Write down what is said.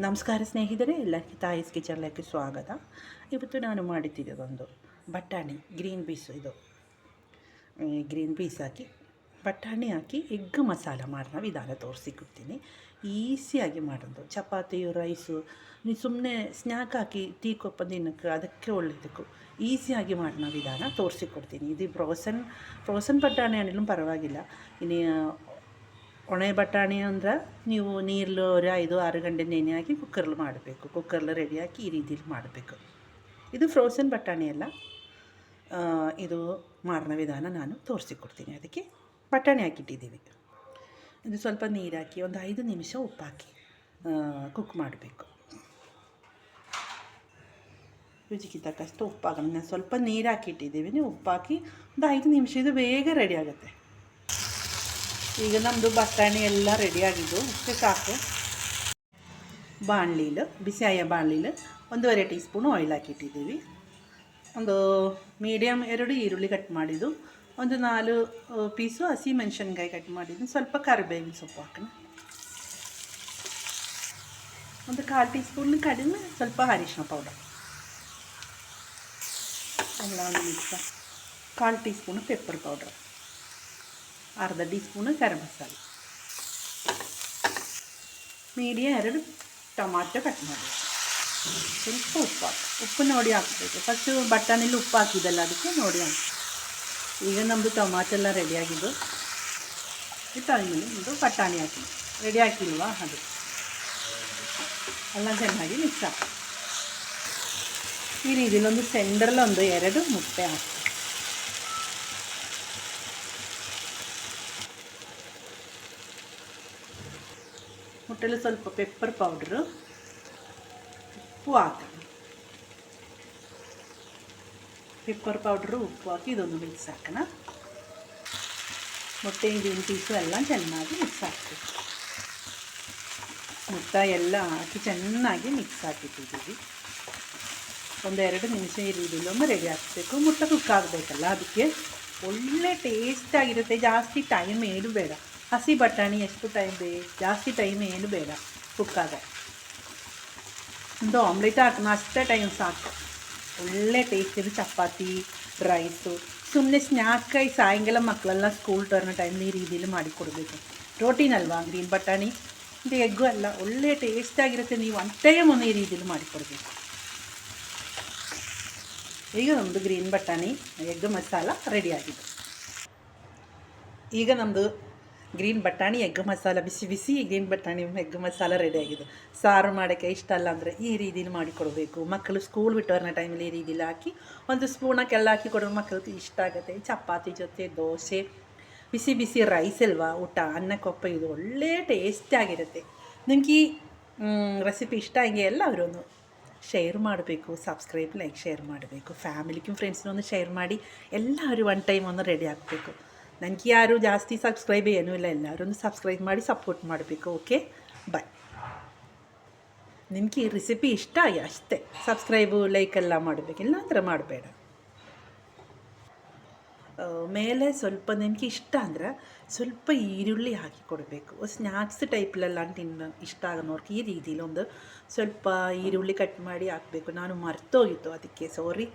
ನಮಸ್ಕಾರ ಸ್ನೇಹಿತರೆ, ಎಲ್ಲರಿಗೂ ತಾಯಿಸ್ ಕಿಚನ್ಲಕ್ಕೆ ಸ್ವಾಗತ. ಇವತ್ತು ನಾನು ಮಾಡಿಟ್ಟಿರೋದೊಂದು ಬಟಾಣಿ ಗ್ರೀನ್ ಪೀಸು. ಇದು ಗ್ರೀನ್ ಪೀಸ್ ಹಾಕಿ ಬಟಾಣಿ ಹಾಕಿ ಎಗ್ ಮಸಾಲ ಮಾಡೋ ವಿಧಾನ ತೋರಿಸಿಕೊಡ್ತೀನಿ. ಈಸಿಯಾಗಿ ಮಾಡೋದು. ಚಪಾತಿ ರೈಸು ನೀವು ಸುಮ್ಮನೆ ಸ್ನ್ಯಾಕ್ ಹಾಕಿ ಟೀ ಕೊಪ್ಪ ದಿನಕ್ಕೆ ಅದಕ್ಕೆ ಒಳ್ಳೆಯದಕ್ಕೂ ಈಸಿಯಾಗಿ ಮಾಡೋ ವಿಧಾನ ತೋರಿಸಿಕೊಡ್ತೀನಿ. ಇದು ಫ್ರೋಸನ್ ಬಟಾಣಿ ಆണെങ്കിലും ಪರವಾಗಿಲ್ಲ. ಇನ್ನು ಒಣ ಬಟಾಣಿ ಅಂದ್ರೆ ನೀವು ನೀರಲ್ಲಿ ಒಂದು 5-6 ಗಂಟೆ ನೆನೆ ಹಾಕಿ ಕುಕ್ಕರ್ಲಿ ಮಾಡಬೇಕು. ಕುಕ್ಕರ್ಲಿ ರೆಡಿ ಹಾಕಿ ಈ ರೀತಿಲಿ ಮಾಡಬೇಕು. ಇದು ಫ್ರೋಸನ್ ಬಟಾಣಿ ಅಲ್ಲ, ಇದು ಮಾಡೋ ವಿಧಾನ ನಾನು ತೋರಿಸಿಕೊಡ್ತೀನಿ. ಅದಕ್ಕೆ ಬಟಾಣಿ ಹಾಕಿಟ್ಟಿದ್ದೀವಿ. ಇದು ಸ್ವಲ್ಪ ನೀರು ಹಾಕಿ ಒಂದು 5 ನಿಮಿಷ ಉಪ್ಪು ಹಾಕಿ ಕುಕ್ ಮಾಡಬೇಕು. ರುಚಿಗೆ ತಕ್ಕಷ್ಟು ಉಪ್ಪು ಹಾಕೋಣ. ನಾನು ಸ್ವಲ್ಪ ನೀರು ಹಾಕಿಟ್ಟಿದ್ದೀವಿ. ನೀವು ಉಪ್ಪು ಹಾಕಿ ಒಂದು 5 ನಿಮಿಷ ಇದು ಬೇಗ ರೆಡಿ ಆಗುತ್ತೆ. ಈಗ ನಮ್ಮದು ಬಟಾಣಿ ಎಲ್ಲ ರೆಡಿಯಾಗಿದ್ದು ಇಷ್ಟೇ ಸಾಕು. ಬಾಣಲಿಲಿ ಬಿಸಿಯಾಯ ಬಾಣಲಿಲಿ 1.5 ಟೀ ಸ್ಪೂನ್ ಆಯಿಲ್ ಹಾಕಿಟ್ಟಿದ್ದೀವಿ. ಒಂದು ಮೀಡಿಯಮ್ 2 ಈರುಳ್ಳಿ ಕಟ್ ಮಾಡಿದ್ದು, ಒಂದು 4 ಪೀಸು ಹಸಿ ಮೆಣಸಿನ್ಕಾಯಿ ಕಟ್ ಮಾಡಿದ್ದು, ಸ್ವಲ್ಪ ಕರಿಬೇವಿನ ಸೊಪ್ಪು ಹಾಕೋಣ. ಒಂದು 1/4 ಟೀ ಸ್ಪೂನ್ ಕಡಿಮೆ ಸ್ವಲ್ಪ ಅರಿಶಿನ ಪೌಡರ್ ಎಲ್ಲ ಒಂದು mix. 1/4 teaspoon pepper powder, 1/2 teaspoon garam masala, medium 2 tomato cut ಮಾಡಿ, ಸ್ವಲ್ಪ ಉಪ್ಪು ನೋಡಿ ಹಾಕಬೇಕು. ಫಸ್ಟು ಬಟಾಣಿಲಿ ಉಪ್ಪು ಹಾಕಿದ್ದಲ್ಲ, ಅದಕ್ಕೆ ನೋಡಿ ಹಾಕಿ. ಈಗ ನಮ್ಮದು ಟೊಮಾಟೊ ಎಲ್ಲ ರೆಡಿಯಾಗಿದ್ದು. ಈ ಟೈಮಲ್ಲಿ ಒಂದು ಬಟಾಣಿ ಹಾಕಿ ರೆಡಿ ಹಾಕಿಲ್ವಾ ಅದು ಎಲ್ಲ ಚೆನ್ನಾಗಿ ಮಿಕ್ಸ್ ಹಾಕಿ. ಈ ರೀತಿಲಿ ಒಂದು ಸೆಂಟ್ರಲ್ಲಿ ಒಂದು 2 ಮುಟ್ಟೆ ಹಾಕಿ. ಮುಟ್ಟೆಲು ಸ್ವಲ್ಪ ಪೆಪ್ಪರ್ ಪೌಡ್ರು, ಉಪ್ಪು ಹಾಕೋಣ. ಪೆಪ್ಪರ್ ಪೌಡ್ರು ಉಪ್ಪು ಹಾಕಿ ಇದೊಂದು ಮಿಕ್ಸ್ ಹಾಕೋಣ. ಮೊಟ್ಟೆ ಗ್ರೀನ್ ಪೀಸು ಎಲ್ಲ ಚೆನ್ನಾಗಿ ಮಿಕ್ಸ್ ಹಾಕಬೇಕು. ಮುಟ್ಟೆ ಎಲ್ಲ ಹಾಕಿ ಚೆನ್ನಾಗಿ ಮಿಕ್ಸ್ ಹಾಕಿಟ್ಟಿದ್ದೀವಿ. ಒಂದು 2 ನಿಮಿಷ ಈ ರೀತಿಲಿ ಒಮ್ಮೆ ರೆಡಿ ಹಾಕಬೇಕು. ಮುಟ್ಟೆ ಕುಕ್ ಆಗಬೇಕಲ್ಲ, ಅದಕ್ಕೆ ಒಳ್ಳೆ ಟೇಸ್ಟಾಗಿರುತ್ತೆ. ಜಾಸ್ತಿ ಟೈಮ್ ಏನು ಬೇಡ. ಹಸಿ ಬಟಾಣಿ ಎಷ್ಟು ಟೈಮ್ ಬೇಕು, ಜಾಸ್ತಿ ಟೈಮ್ ಏನು ಬೇಡ ಕುಕ್ಕಾಗ. ಒಂದು ಆಮ್ಲೆಟ್ ಹಾಕೋಣ, ಅಷ್ಟೇ ಟೈಮ್ ಸಾಕು. ಒಳ್ಳೆ ಟೇಸ್ಟ್ ಇದು. ಚಪಾತಿ ರೈಸು ಸುಮ್ಮನೆ ಸ್ನ್ಯಾಕಾಗಿ ಸಾಯಂಕಾಲ ಮಕ್ಕಳೆಲ್ಲ ಸ್ಕೂಲ್ ಟರ್ನ ಟೈಮ್ಲಿ ಈ ರೀತಿಲಿ ಮಾಡಿಕೊಡ್ಬೇಕು. ಪ್ರೋಟೀನ್ ಅಲ್ವಾ ಗ್ರೀನ್ ಬಟಾಣಿ, ಇದು ಎಗ್ಗು ಅಲ್ಲ. ಒಳ್ಳೆ ಟೇಸ್ಟಾಗಿರುತ್ತೆ. ನೀವು ಒನ್ ಟೈಮ್ ಈ ರೀತಿಲಿ ಮಾಡಿಕೊಡ್ಬೇಕು. ಈಗ ನಮ್ಮದು ಗ್ರೀನ್ ಬಟಾಣಿ ಎಗ್ ಮಸಾಲ ರೆಡಿಯಾಗಿದೆ. ಈಗ ನಮ್ಮದು ಗ್ರೀನ್ ಬಟಾಣಿ ಎಗ್ ಮಸಾಲ ಬಿಸಿ ಗ್ರೀನ್ ಬಟಾಣಿ ಎಗ್ ಮಸಾಲ ರೆಡಿಯಾಗಿದೆ. ಸಾರು ಮಾಡೋಕ್ಕೆ ಇಷ್ಟ ಅಲ್ಲ ಅಂದರೆ ಈ ರೀತಿಲಿ ಮಾಡಿಕೊಡ್ಬೇಕು. ಮಕ್ಕಳು ಸ್ಕೂಲ್ ಬಿಟ್ಟವ್ರನ್ನ ಟೈಮಲ್ಲಿ ಈ ರೀತಿಲಿ ಹಾಕಿ ಒಂದು ಸ್ಪೂನಕ್ಕೆಲ್ಲ ಹಾಕಿ ಕೊಡೋ ಮಕ್ಕಳಿಗೆ ಇಷ್ಟ ಆಗುತ್ತೆ. ಚಪಾತಿ ಜೊತೆ ದೋಸೆ, ಬಿಸಿ ರೈಸ್ ಅಲ್ವಾ ಊಟ, ಅನ್ನಕ್ಕೊಪ್ಪ ಇದು ಒಳ್ಳೆ ಟೇಸ್ಟಾಗಿರುತ್ತೆ. ನಿಮ್ಗೆ ಈ ರೆಸಿಪಿ ಇಷ್ಟ ಹಂಗೆ ಎಲ್ಲರೂ ಶೇರ್ ಮಾಡಬೇಕು. ಸಬ್ಸ್ಕ್ರೈಬ್ ಲೈಕ್ ಶೇರ್ ಮಾಡಬೇಕು. ಫ್ಯಾಮಿಲಿಗೂ ಫ್ರೆಂಡ್ಸ್ನೊಂದು ಶೇರ್ ಮಾಡಿ ಎಲ್ಲರೂ ಒನ್ ಟೈಮ್ ಒಂದು ರೆಡಿ ಆಗಬೇಕು. ನನಗೆ ಯಾರು ಜಾಸ್ತಿ ಸಬ್ಸ್ಕ್ರೈಬ್ ಏನೂ ಇಲ್ಲ, ಎಲ್ಲರೂ ಸಬ್ಸ್ಕ್ರೈಬ್ ಮಾಡಿ ಸಪೋರ್ಟ್ ಮಾಡಬೇಕು. ಓಕೆ, ಬಾಯ್. ನಿಮ್ಗೆ ಈ ರೆಸಿಪಿ ಇಷ್ಟ ಅಷ್ಟೇ ಸಬ್ಸ್ಕ್ರೈಬು ಲೈಕ್ ಎಲ್ಲ ಮಾಡಬೇಕು, ಇಲ್ಲಾಂದ್ರೆ ಮಾಡಬೇಡ. ಮೇಲೆ ಸ್ವಲ್ಪ ನಿಮಗೆ ಇಷ್ಟ ಅಂದರೆ ಸ್ವಲ್ಪ ಈರುಳ್ಳಿ ಹಾಕಿ ಕೊಡಬೇಕು. ಸ್ನ್ಯಾಕ್ಸ್ ಟೈಪ್ಲೆಲ್ಲ ತಿನ್ನು ಇಷ್ಟ ಆಗೋನವ್ರಿಗೆ ಈ ರೀತಿಲಿ ಒಂದು ಸ್ವಲ್ಪ ಈರುಳ್ಳಿ ಕಟ್ ಮಾಡಿ ಹಾಕಬೇಕು. ನಾನು ಮರ್ತೋಗಿತ್ತು, ಅದಕ್ಕೆ ಸಾರಿ.